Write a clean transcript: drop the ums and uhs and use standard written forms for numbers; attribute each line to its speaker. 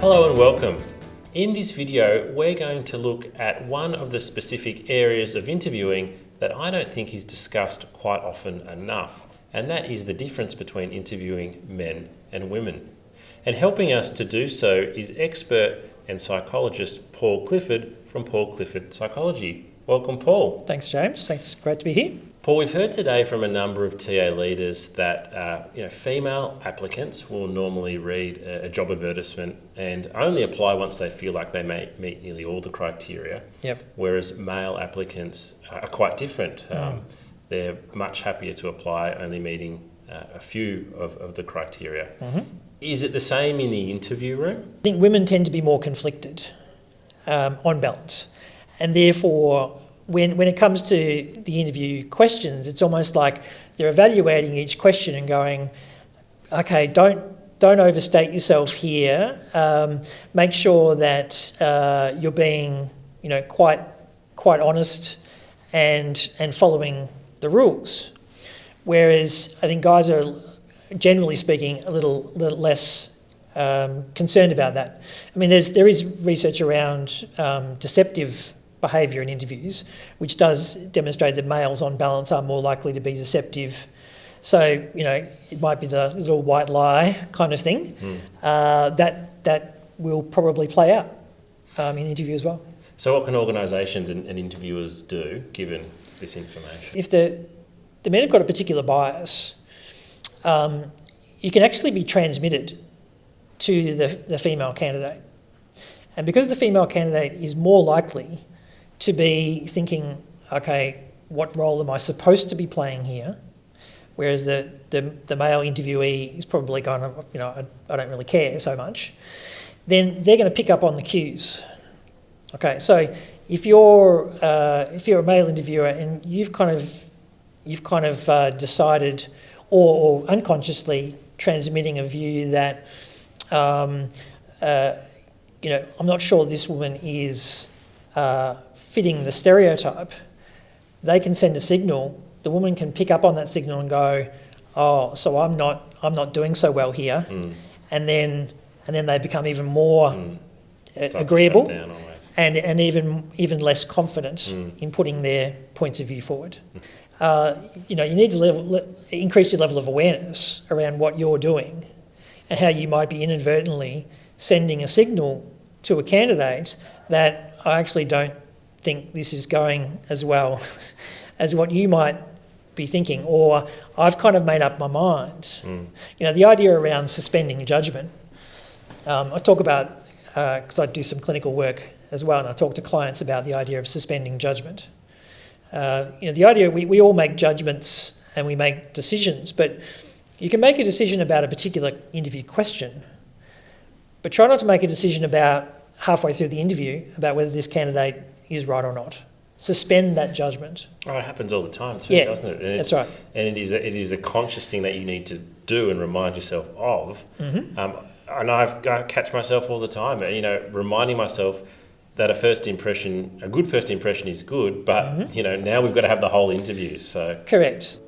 Speaker 1: Hello and welcome. In this video, we're going to look at one of the specific areas of interviewing that I don't think is discussed quite often enough, and that is the difference between interviewing men and women. And helping us to do so is expert and psychologist Paul Clifford from Paul Clifford Psychology. Welcome, Paul.
Speaker 2: Thanks, James. Thanks. Great to be here.
Speaker 1: Paul, we've heard today from a number of TA leaders that female applicants will normally read a job advertisement and only apply once they feel like they may meet nearly all the criteria.
Speaker 2: Yep.
Speaker 1: Whereas male applicants are quite different. They're much happier to apply only meeting a few of the criteria. Mm-hmm. Is it the same in the interview room?
Speaker 2: I think women tend to be more conflicted on balance, and therefore when it comes to the interview questions, it's almost like they're evaluating each question and going, okay, don't overstate yourself here. Make sure that you're being, quite honest and following the rules. Whereas I think guys are, generally speaking, a little less concerned about that. I mean, there is research around deceptive behaviour in interviews, which does demonstrate that males on balance are more likely to be deceptive. So, it might be the little white lie kind of thing. That will probably play out in interview as well.
Speaker 1: So what can organisations and interviewers do, given this information?
Speaker 2: If the men have got a particular bias, you can actually be transmitted to the female candidate. And because the female candidate is more likely to be thinking, okay, what role am I supposed to be playing here? Whereas the male interviewee is probably going, I don't really care so much. Then they're going to pick up on the cues. Okay, so if you're a male interviewer and you've kind of decided or unconsciously transmitting a view that I'm not sure this woman is fitting the stereotype, they can send a signal. The woman can pick up on that signal and go, "Oh, so I'm not doing so well here," and then they become even more agreeable and even less confident in putting their points of view forward. You need to increase your level of awareness around what you're doing and how you might be inadvertently sending a signal to a candidate that I actually don't think this is going as well as what you might be thinking, or I've kind of made up my mind. The idea around suspending judgment, I talk about, because I do some clinical work as well, and I talk to clients about the idea of suspending judgment. The idea, we all make judgments and we make decisions, but you can make a decision about a particular interview question, but try not to make a decision about halfway through the interview about whether this candidate is right or not. Suspend that judgment.
Speaker 1: Oh, it happens all the time too, doesn't it?
Speaker 2: That's right.
Speaker 1: And it is a conscious thing that you need to do and remind yourself of. Mm-hmm. And I catch myself all the time, reminding myself that a good first impression is good, but now we've got to have the whole interview. So
Speaker 2: correct.